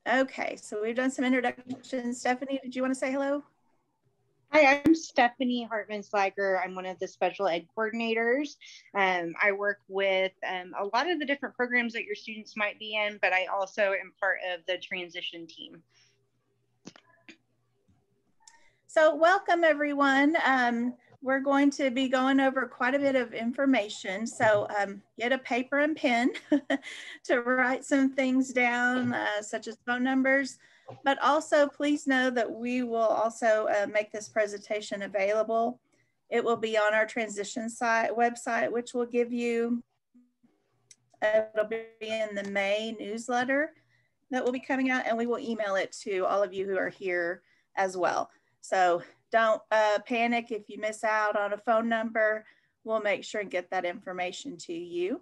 Okay, so we've done some introductions. Stephanie, did you want to say hello? Hi, I'm Stephanie Hartman-Slager. I'm one of the special ed coordinators. I work with a lot of the different programs that your students might be in, but I also am part of the transition team. So welcome everyone. We're going to be going over quite a bit of information. So get a paper and pen to write some things down, such as phone numbers. But also please know that we will also make this presentation available. It will be on our transition site website, which will give you, it'll be in the May newsletter that will be coming out, and we will email it to all of you who are here as well. So don't panic if you miss out on a phone number. We'll make sure and get that information to you.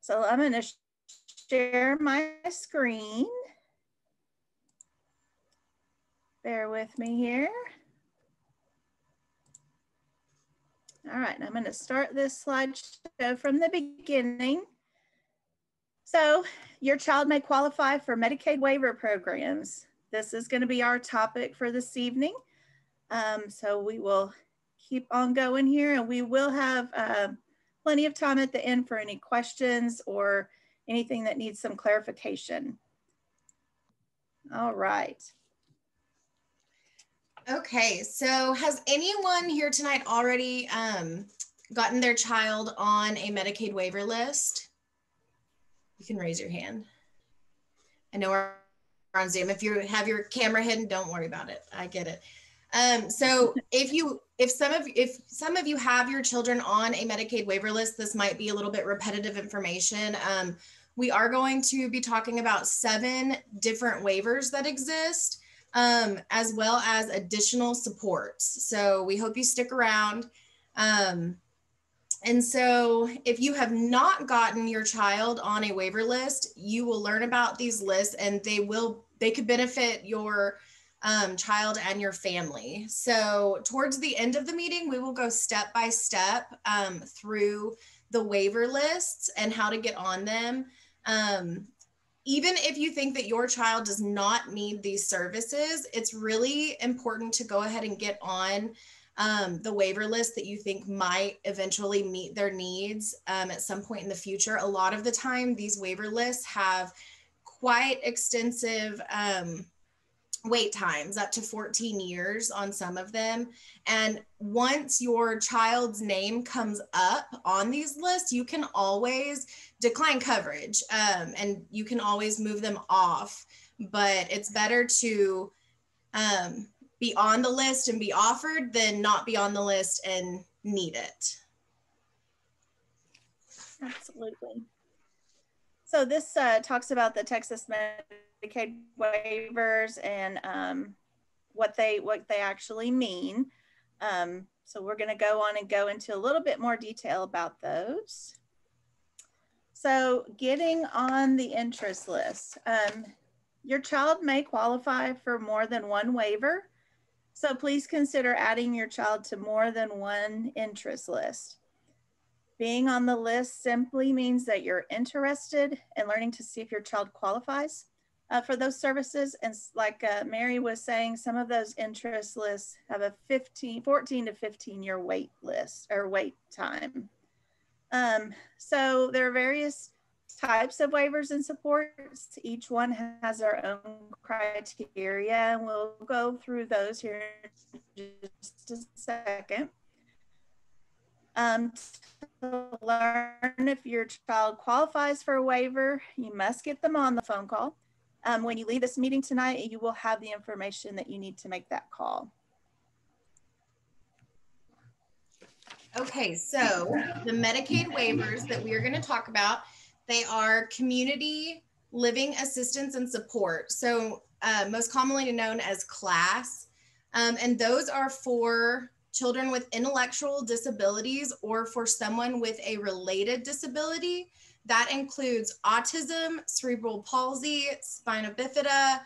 So I'm going to share my screen. Bear with me here. All right, I'm going to start this slideshow from the beginning. So your child may qualify for Medicaid waiver programs. This is going to be our topic for this evening. So we will keep on going here, and we will have plenty of time at the end for any questions or anything that needs some clarification. All right. Okay, so has anyone here tonight already gotten their child on a Medicaid waiver list? You can raise your hand. I know we're on Zoom. If you have your camera hidden, don't worry about it. I get it. So if some of you have your children on a Medicaid waiver list, this might be a little bit repetitive information. We are going to be talking about 7 different waivers that exist, as well as additional supports. So we hope you stick around. And so if you have not gotten your child on a waiver list, you will learn about these lists, and they could benefit your child and your family. So towards the end of the meeting, we will go step by step through the waiver lists and how to get on them. Even if you think that your child does not need these services, it's really important to go ahead and get on the waiver list that you think might eventually meet their needs at some point in the future. A lot of the time, these waiver lists have quite extensive wait times, up to 14 years on some of them. And once your child's name comes up on these lists, you can always decline coverage, and you can always move them off. But it's better to be on the list and be offered than not be on the list and need it. Absolutely. So this talks about the Texas Medicaid waivers and what they actually mean. So we're going to go on and go into a little bit more detail about those. So getting on the interest list. Your child may qualify for more than one waiver. So please consider adding your child to more than one interest list. Being on the list simply means that you're interested in learning to see if your child qualifies for those services. And like Mary was saying, some of those interest lists have a 14 to 15 year wait list or wait time. So there are various types of waivers and supports. Each one has their own criteria, and we'll go through those here in just a second. To learn if your child qualifies for a waiver, you must get them on the phone call. When you leave this meeting tonight, you will have the information that you need to make that call. Okay, so the Medicaid waivers that we are going to talk about, they are community living assistance and support. So most commonly known as CLAS. And those are for children with intellectual disabilities or for someone with a related disability. That includes autism, cerebral palsy, spina bifida,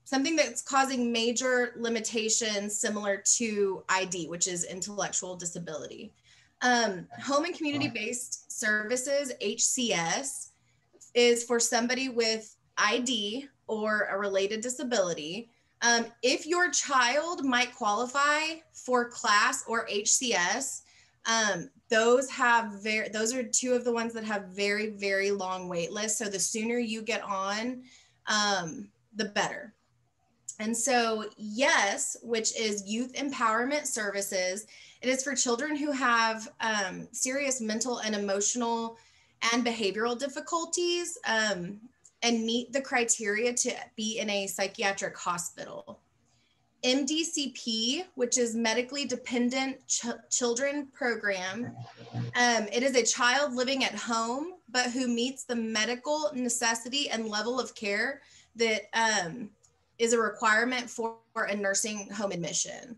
something that's causing major limitations similar to ID, which is intellectual disability. Home and community-based services, HCS, is for somebody with ID or a related disability. If your child might qualify for class or HCS, those are two of the ones that have very, very long wait lists. So the sooner you get on, the better. And so YES, which is Youth Empowerment Services, it is for children who have serious mental and emotional and behavioral difficulties and meet the criteria to be in a psychiatric hospital. MDCP, which is Medically Dependent Children Program. It is a child living at home, but who meets the medical necessity and level of care that is a requirement for a nursing home admission.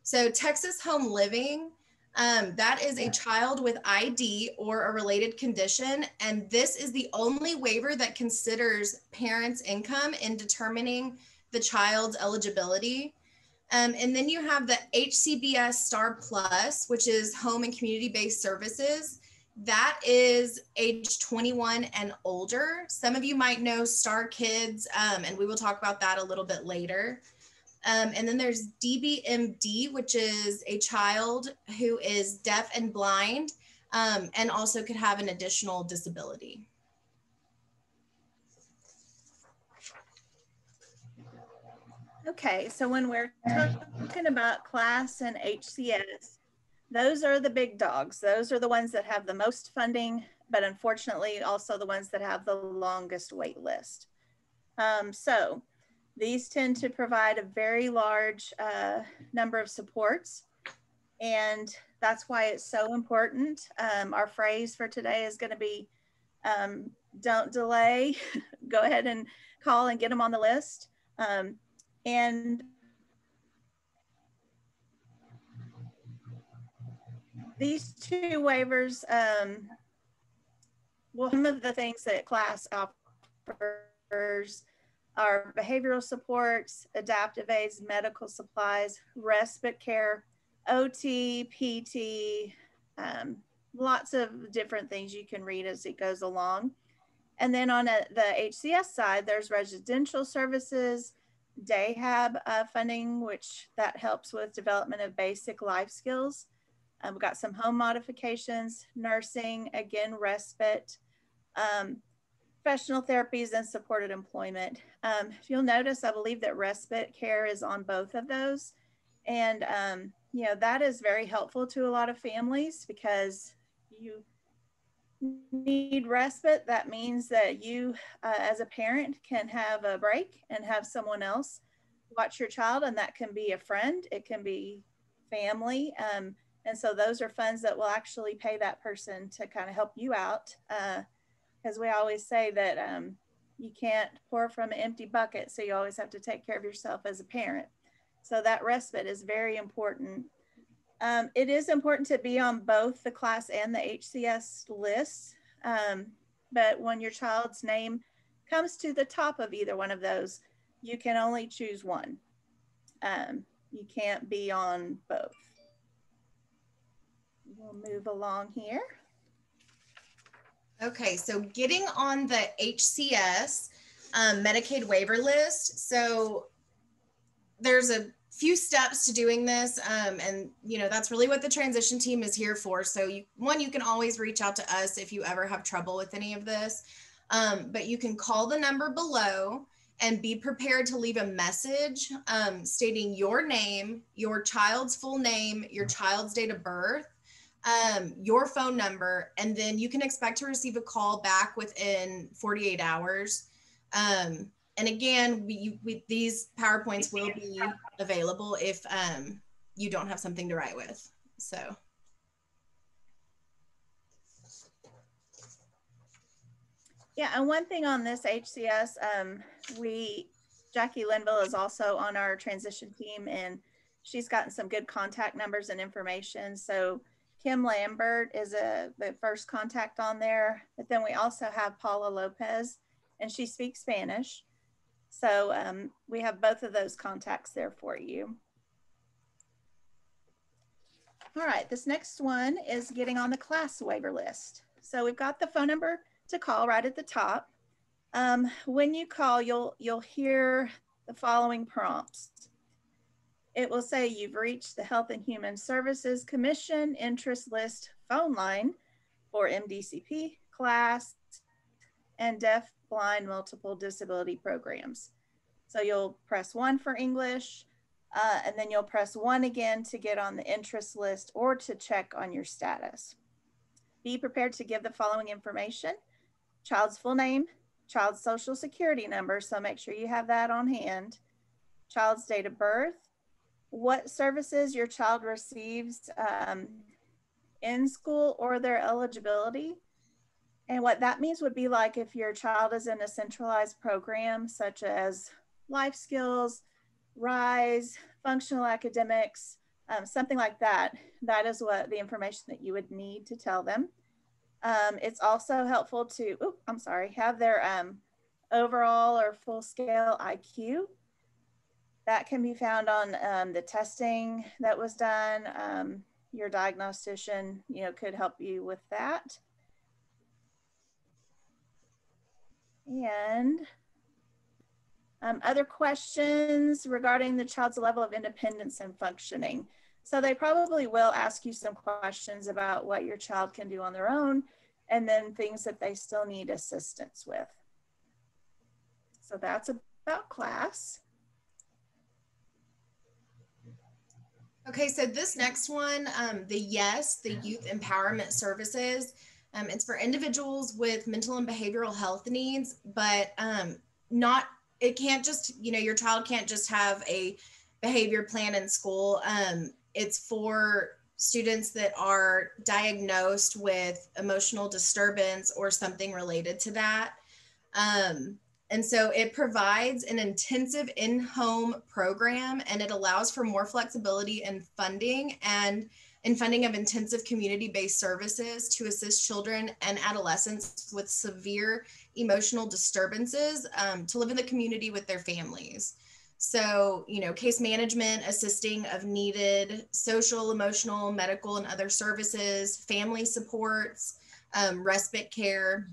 So Texas Home Living, that is a child with ID or a related condition. And this is the only waiver that considers parents' income in determining the child's eligibility. And then you have the HCBS Star Plus, which is home and community-based services. That is age 21 and older. Some of you might know Star Kids, and we will talk about that a little bit later. And then there's DBMD, which is a child who is deaf and blind, and also could have an additional disability. Okay, so when we're talking about class and HCS, those are the big dogs. Those are the ones that have the most funding, but unfortunately also the ones that have the longest wait list. So these tend to provide a very large number of supports, and that's why it's so important. Our phrase for today is going to be, don't delay, go ahead and call and get them on the list. And these two waivers, well, some of the things that class offers are behavioral supports, adaptive aids, medical supplies, respite care, OT, PT, lots of different things you can read as it goes along. And then on the HCS side, there's residential services, DayHab funding, which that helps with development of basic life skills. We've got some home modifications, nursing, again, respite, professional therapies, and supported employment. If you'll notice, I believe that respite care is on both of those. And, you know, that is very helpful to a lot of families because you need respite. That means that you, as a parent, can have a break and have someone else watch your child, and that can be a friend, it can be family. And so those are funds that will actually pay that person to kind of help you out. Because we always say that you can't pour from an empty bucket, so you always have to take care of yourself as a parent. So that respite is very important. It is important to be on both the class and the HCS lists, but when your child's name comes to the top of either one of those, you can only choose one. You can't be on both. We'll move along here. Okay, so getting on the HCS Medicaid waiver list. So there's a few steps to doing this, and you know that's really what the transition team is here for. So you can always reach out to us if you ever have trouble with any of this, but you can call the number below and be prepared to leave a message stating your name, your child's full name, your child's date of birth, your phone number, and then you can expect to receive a call back within 48 hours. And again, these PowerPoints will be available if you don't have something to write with. So. Yeah, and one thing on this HCS, Jackie Linville is also on our transition team, and she's gotten some good contact numbers and information. So Kim Lambert is the first contact on there, but then we also have Paula Lopez, and she speaks Spanish. So we have both of those contacts there for you. All right, this next one is getting on the class waiver list. So we've got the phone number to call right at the top. When you call, you'll hear the following prompts. It will say you've reached the Health and Human Services Commission interest list phone line for MDCP, CLASS, and deaf, blind, multiple disability programs. So you'll press 1 for English, and then you'll press 1 again to get on the interest list or to check on your status. Be prepared to give the following information: child's full name, child's social security number, so make sure you have that on hand, child's date of birth, what services your child receives in school or their eligibility. And what that means would be like if your child is in a centralized program such as life skills, RISE, functional academics, something like that. That is what the information that you would need to tell them. It's also helpful to, have their overall or full scale IQ. That can be found on the testing that was done. Your diagnostician, could help you with that. And other questions regarding the child's level of independence and functioning. So they probably will ask you some questions about what your child can do on their own, and then things that they still need assistance with. So that's about CLASS. Okay, so this next one, the Youth Empowerment Services, it's for individuals with mental and behavioral health needs, but it can't just, your child can't just have a behavior plan in school. It's for students that are diagnosed with emotional disturbance or something related to that. And so it provides an intensive in-home program, and it allows for more flexibility in funding of intensive community-based services to assist children and adolescents with severe emotional disturbances to live in the community with their families. So, case management, assisting of needed social, emotional, medical, and other services, family supports, respite care,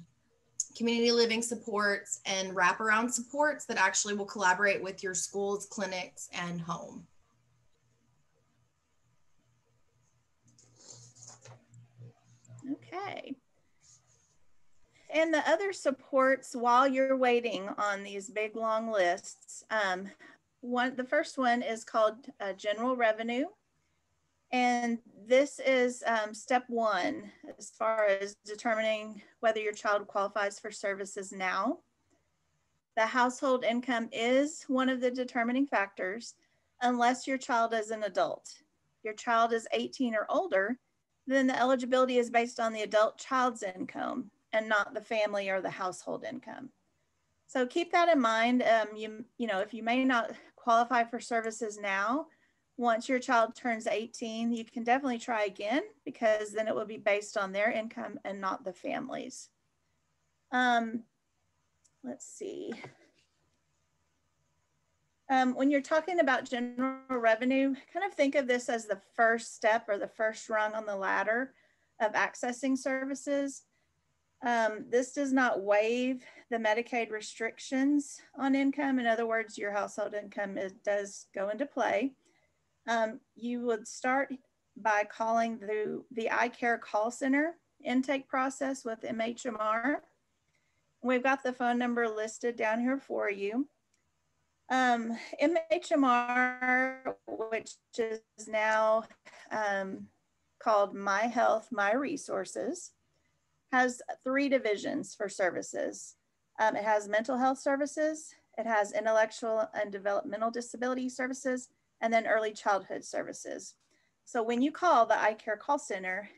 community living supports, and wraparound supports that actually will collaborate with your schools, clinics, and home. Okay. And the other supports while you're waiting on these big long lists, the first one is called general revenue. And this is step 1 as far as determining whether your child qualifies for services now. The household income is one of the determining factors unless your child is an adult. If your child is 18 or older, then the eligibility is based on the adult child's income and not the family or the household income. So keep that in mind. If you may not qualify for services now, once your child turns 18, you can definitely try again, because then it will be based on their income and not the family's. Let's see. When you're talking about general revenue, kind of think of this as the first step or the first rung on the ladder of accessing services. This does not waive the Medicaid restrictions on income. In other words, your household income does go into play. You would start by calling the iCare call center intake process with MHMR. We've got the phone number listed down here for you. MHMR, which is now called My Health, My Resources, has 3 divisions for services. It has mental health services, it has intellectual and developmental disability services, and then early childhood services. So when you call the iCare call center,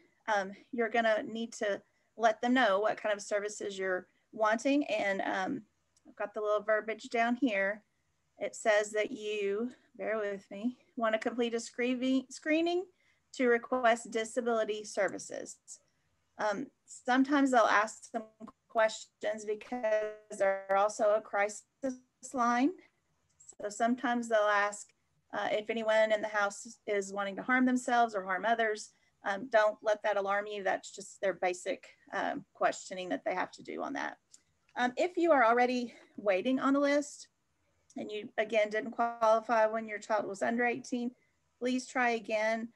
you're gonna need to let them know what kind of services you're wanting. And I've got the little verbiage down here. It says that you, bear with me, want to complete a screening to request disability services. Sometimes they'll ask some questions because they're also a crisis line. So sometimes they'll ask if anyone in the house is wanting to harm themselves or harm others. Don't let that alarm you. That's just their basic questioning that they have to do on that. If you are already waiting on the list and you, again, didn't qualify when your child was under 18, please try again,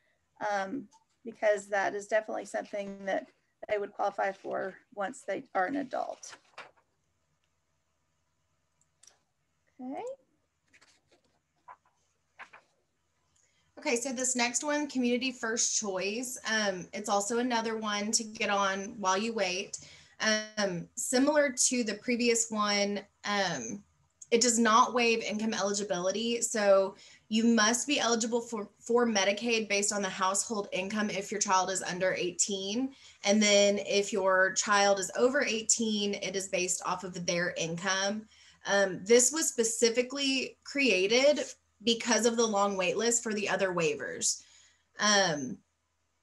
because that is definitely something that they would qualify for once they are an adult. Okay. Okay, so this next one, Community First Choice, it's also another one to get on while you wait. Similar to the previous one, it does not waive income eligibility. So you must be eligible for Medicaid based on the household income if your child is under 18. And then if your child is over 18, it is based off of their income. This was specifically created because of the long wait list for the other waivers.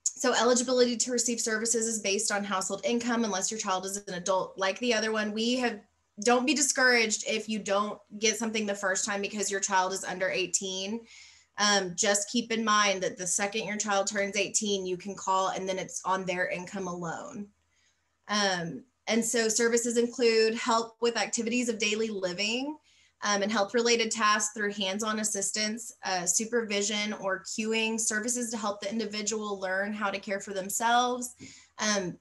So eligibility to receive services is based on household income unless your child is an adult. Like the other one, don't be discouraged if you don't get something the first time because your child is under 18. Just keep in mind that the second your child turns 18, you can call and then it's on their income alone. And so services include help with activities of daily living, and health-related tasks through hands-on assistance, supervision, or cueing, services to help the individual learn how to care for themselves,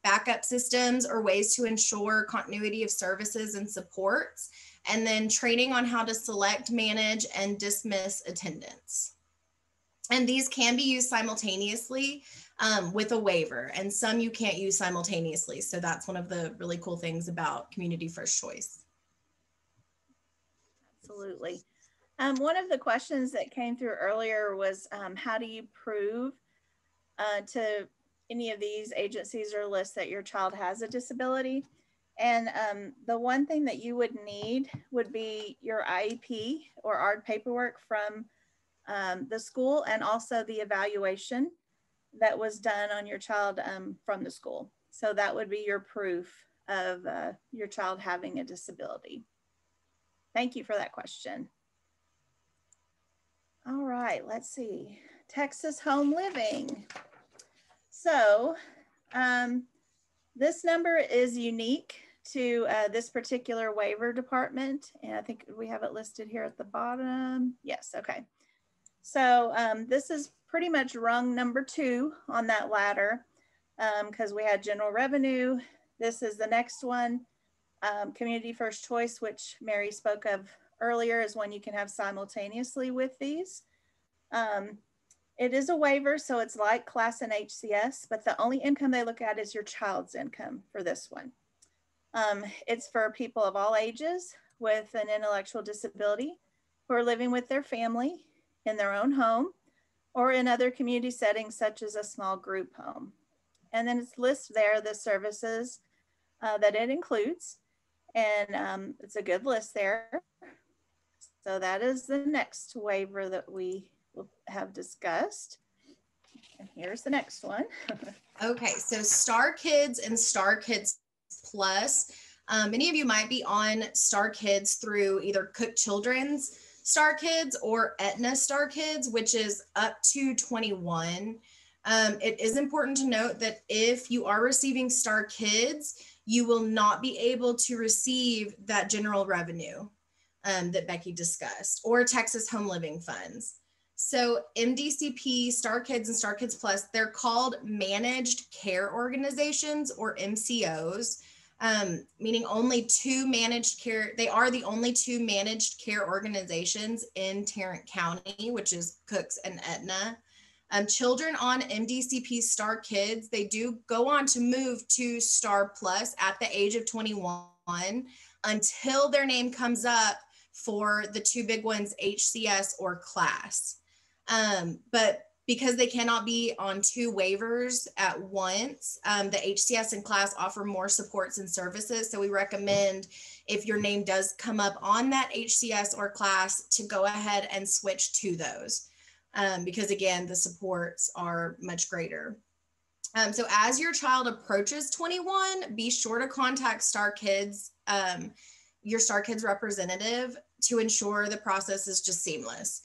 backup systems or ways to ensure continuity of services and supports, and then training on how to select, manage, and dismiss attendance. And these can be used simultaneously with a waiver, and some you can't use simultaneously. So that's one of the really cool things about Community First Choice. Absolutely. One of the questions that came through earlier was how do you prove to any of these agencies or lists that your child has a disability? And the one thing that you would need would be your IEP or ARD paperwork from the school, and also the evaluation that was done on your child from the school. So that would be your proof of your child having a disability. Thank you for that question. All right, let's see. Texas Home Living. So this number is unique to this particular waiver department. And I think we have it listed here at the bottom. Yes, okay. So this is pretty much rung number 2 on that ladder because we had general revenue. This is the next one. Community First Choice, which Mary spoke of earlier, is one you can have simultaneously with these. It is a waiver, so it's like class and HCS, but the only income they look at is your child's income for this one. It's for people of all ages with an intellectual disability who are living with their family in their own home or in other community settings such as a small group home. And then it's listed there the services that it includes. And it's a good list there. So that is the next waiver that we have discussed. And here's the next one. Okay, so Star Kids and Star Kids Plus. Many of you might be on Star Kids through either Cook Children's Star Kids or Aetna Star Kids, which is up to 21. It is important to note that if you are receiving Star Kids, you will not be able to receive that general revenue that Becky discussed, or Texas Home Living funds. So MDCP, Star Kids, and Star Kids Plus, they're called managed care organizations, or MCOs, meaning only 2 managed care. They are the only 2 managed care organizations in Tarrant County, which is Cooks and Aetna. Children on MDCP Star Kids, they do go on to move to Star Plus at the age of 21 until their name comes up for the 2 big ones, HCS or class. But because they cannot be on 2 waivers at once, the HCS and class offer more supports and services. So we recommend, if your name does come up on that HCS or class, to go ahead and switch to those. Because again, the supports are much greater. So as your child approaches 21, be sure to contact Star Kids, your Star Kids representative, to ensure the process is just seamless.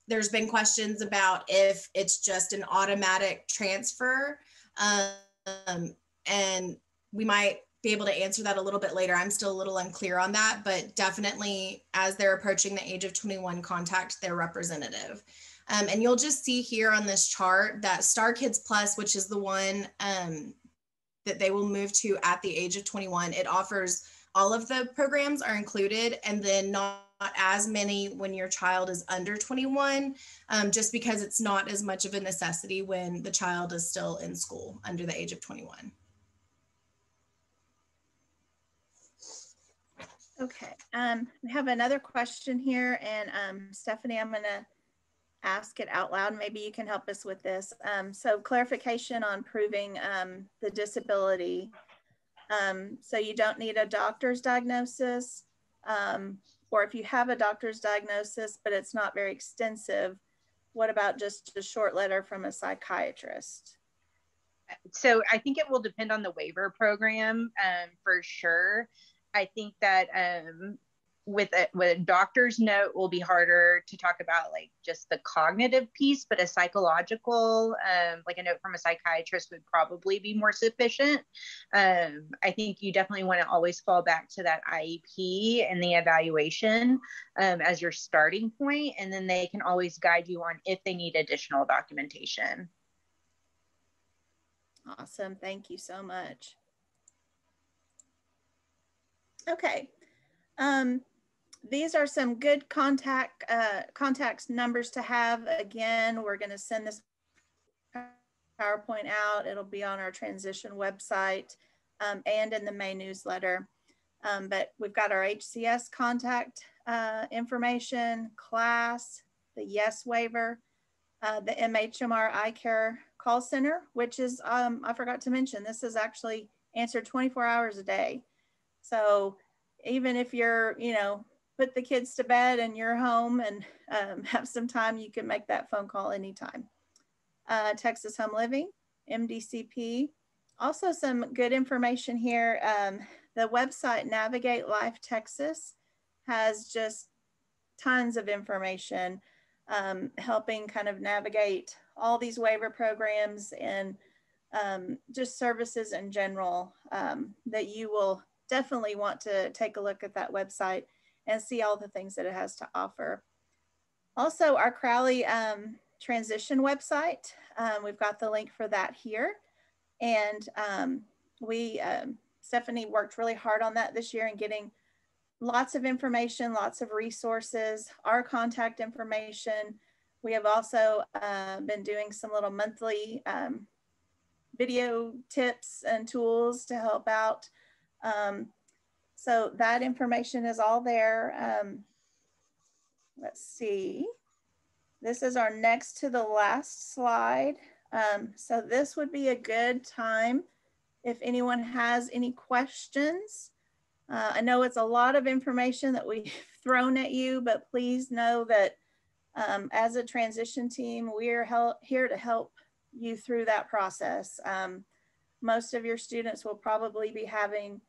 There's been questions about if it's just an automatic transfer, and we might be able to answer that a little bit later. I'm still a little unclear on that, but definitely as they're approaching the age of 21, contact their representative. And you'll just see here on this chart that Star Kids Plus, which is the one that they will move to at the age of 21, it offers all of the programs are included, and then not as many when your child is under 21, just because it's not as much of a necessity when the child is still in school under the age of 21. Okay, we have another question here, and Stephanie, I'm gonna ask it out loud. Maybe you can help us with this. So clarification on proving the disability. So you don't need a doctor's diagnosis, or if you have a doctor's diagnosis, but it's not very extensive, what about just a short letter from a psychiatrist? So I think it will depend on the waiver program, for sure. I think that with a doctor's note will be harder to talk about, like just the cognitive piece, but a psychological, like a note from a psychiatrist would probably be more sufficient. I think you definitely want to always fall back to that IEP and the evaluation as your starting point, and then they can always guide you on if they need additional documentation. Awesome, thank you so much. Okay. These are some good contacts numbers to have. Again, we're going to send this PowerPoint out. It'll be on our transition website and in the May newsletter. But we've got our HCS contact information, class, the YES waiver, the MHMR Eye Care call center, which is, I forgot to mention, this is actually answered 24 hours a day. So even if you're, you know, put the kids to bed and you're home and have some time, you can make that phone call anytime. Texas Home Living, MDCP. Also some good information here. The website Navigate Life Texas has just tons of information helping kind of navigate all these waiver programs and just services in general that you will definitely want to take a look at that website and see all the things that it has to offer. Also, our Crowley transition website, we've got the link for that here. And Stephanie worked really hard on that this year and getting lots of information, lots of resources, our contact information. We have also been doing some little monthly video tips and tools to help out. So that information is all there. Let's see. This is our next to the last slide. So this would be a good time if anyone has any questions. I know it's a lot of information that we've thrown at you, but please know that as a transition team, we're here to help you through that process. Most of your students will probably be having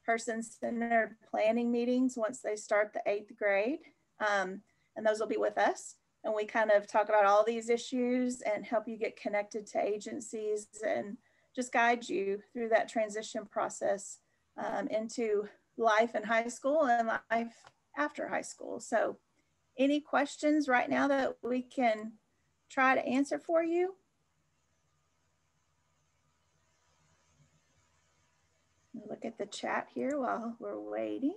person-centered planning meetings once they start the 8th grade. And those will be with us. And we kind of talk about all these issues and help you get connected to agencies and just guide you through that transition process into life in high school and life after high school. So any questions right now that we can try to answer for you? Look at the chat here while we're waiting.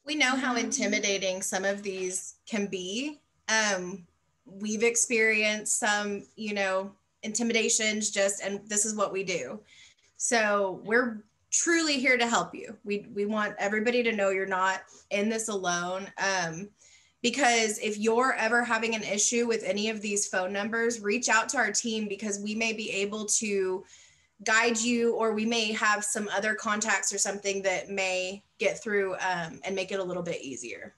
We know how intimidating some of these can be. We've experienced some, you know, intimidations and this is what we do. So we're truly here to help you. We want everybody to know you're not in this alone. Because if you're ever having an issue with any of these phone numbers, reach out to our team because we may be able to guide you, or we may have some other contacts or something that may get through and make it a little bit easier.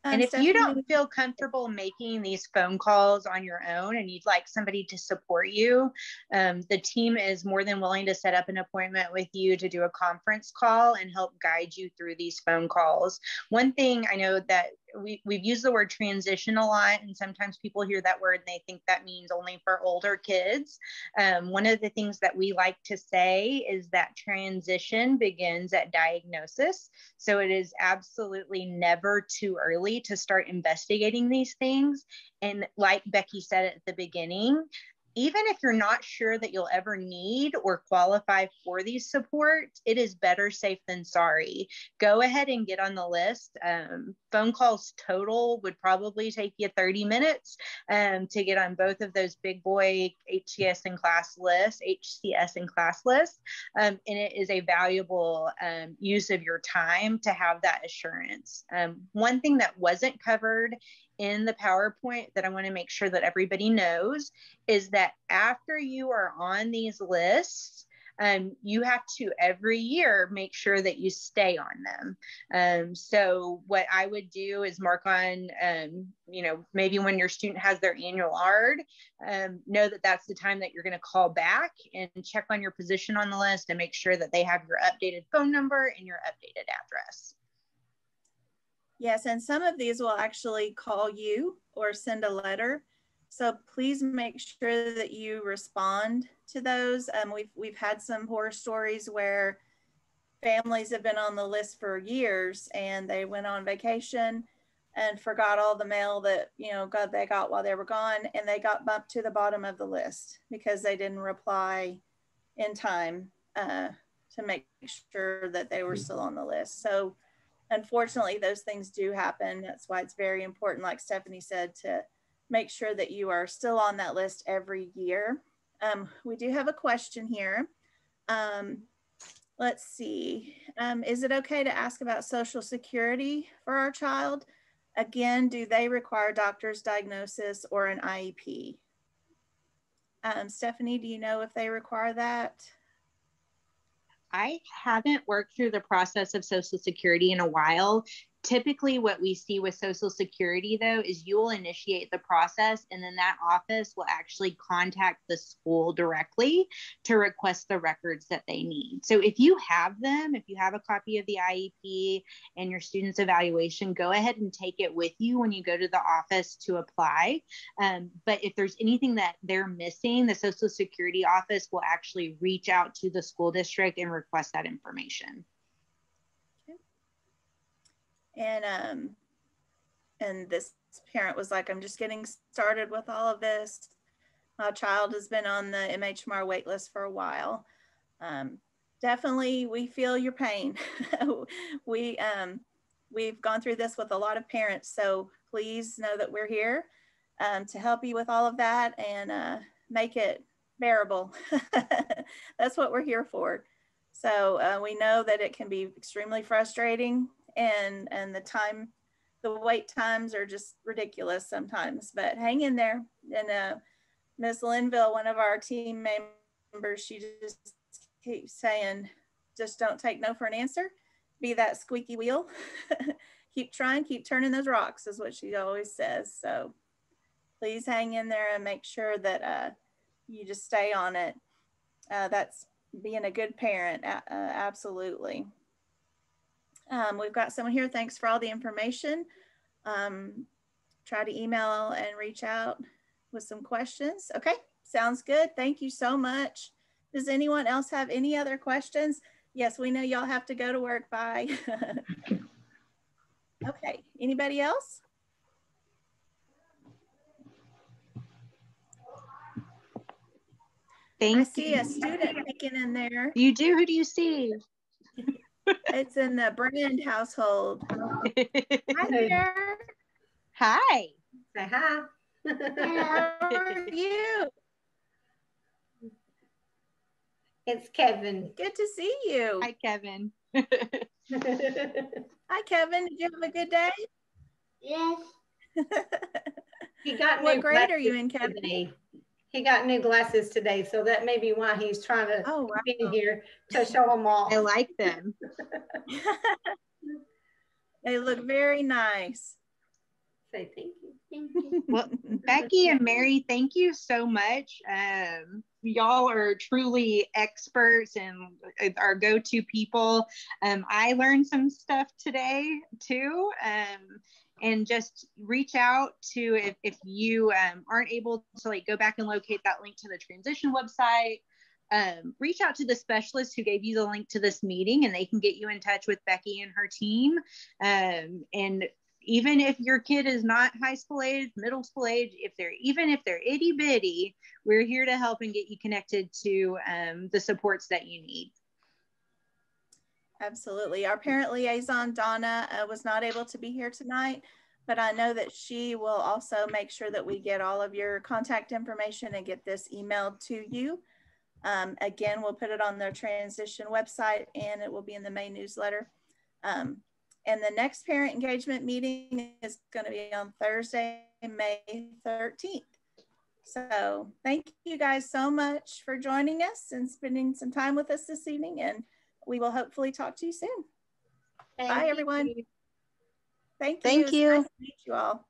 And if you don't feel comfortable making these phone calls on your own and you'd like somebody to support you, the team is more than willing to set up an appointment with you to do a conference call and help guide you through these phone calls. One thing I know that we've used the word transition a lot, and sometimes people hear that word and they think that means only for older kids. One of the things that we like to say is that transition begins at diagnosis. So it is absolutely never too early to start investigating these things. And like Becky said at the beginning, even if you're not sure that you'll ever need or qualify for these supports, it is better safe than sorry. Go ahead and get on the list. Phone calls total would probably take you 30 minutes to get on both of those big boy HCS and class lists, and it is a valuable use of your time to have that assurance. One thing that wasn't covered in the PowerPoint that I want to make sure that everybody knows is that after you are on these lists, you have to every year make sure that you stay on them. So what I would do is mark on, maybe when your student has their annual ARD, know that that's the time that you're going to call back and check on your position on the list and make sure that they have your updated phone number and your updated address. Yes, and some of these will actually call you or send a letter. So please make sure that you respond to those. We've had some horror stories where families have been on the list for years and they went on vacation and forgot all the mail that, they got while they were gone, and they got bumped to the bottom of the list because they didn't reply in time to make sure that they were still on the list. So unfortunately, those things do happen. That's why it's very important, like Stephanie said, to make sure that you are still on that list every year. We do have a question here. Let's see. Is it okay to ask about Social Security for our child? Again, do they require doctor's diagnosis or an IEP? Stephanie, do you know if they require that? I haven't worked through the process of Social Security in a while. Typically what we see with Social Security, though, is you will initiate the process and then that office will actually contact the school directly to request the records that they need. So if you have them, if you have a copy of the IEP and your student's evaluation, go ahead and take it with you when you go to the office to apply. But if there's anything that they're missing, the Social Security office will actually reach out to the school district and request that information. And this parent was like, I'm just getting started with all of this. My child has been on the MHMR wait list for a while. Definitely, we feel your pain. We've gone through this with a lot of parents, so please know that we're here to help you with all of that and make it bearable. That's what we're here for. So we know that it can be extremely frustrating, and the wait times are just ridiculous sometimes, but hang in there. And Ms. Linville, one of our team members, she just keeps saying, just don't take no for an answer. Be that squeaky wheel. Keep trying, keep turning those rocks is what she always says. So please hang in there and make sure that you just stay on it. That's being a good parent, absolutely. We've got someone here. Thanks for all the information. Try to email and reach out with some questions. Okay, sounds good. Thank you so much. Does anyone else have any other questions? Yes, we know y'all have to go to work. Bye. Okay, anybody else? I see a student peeking in there. You do? Who do you see? It's in the Brand household. Hi there. Hi. Say hi. How are you? It's Kevin. Good to see you. Hi, Kevin. Hi, Kevin. Did you have a good day? Yes. He got what grade are you in, Kevin? Today. He got new glasses today, so that may be why he's trying to be in here to show them all. I like them. They look very nice. Say thank you. Thank you. Well, Becky and Mary, thank you so much. Y'all are truly experts and our go-to people. I learned some stuff today too. And just reach out to, if you aren't able to like go back and locate that link to the transition website, reach out to the specialist who gave you the link to this meeting, and they can get you in touch with Becky and her team. And even if your kid is not high school age, middle school age, even if they're itty bitty, we're here to help and get you connected to the supports that you need. Absolutely. Our parent liaison, Donna, was not able to be here tonight, but I know that she will also make sure that we get all of your contact information and get this emailed to you. Again, we'll put it on their transition website, and it will be in the May newsletter. And the next parent engagement meeting is going to be on Thursday, May 13th. So thank you guys so much for joining us and spending some time with us this evening, and we will hopefully talk to you soon. Bye, everyone. Thank you. Thank you. Nice to meet you all.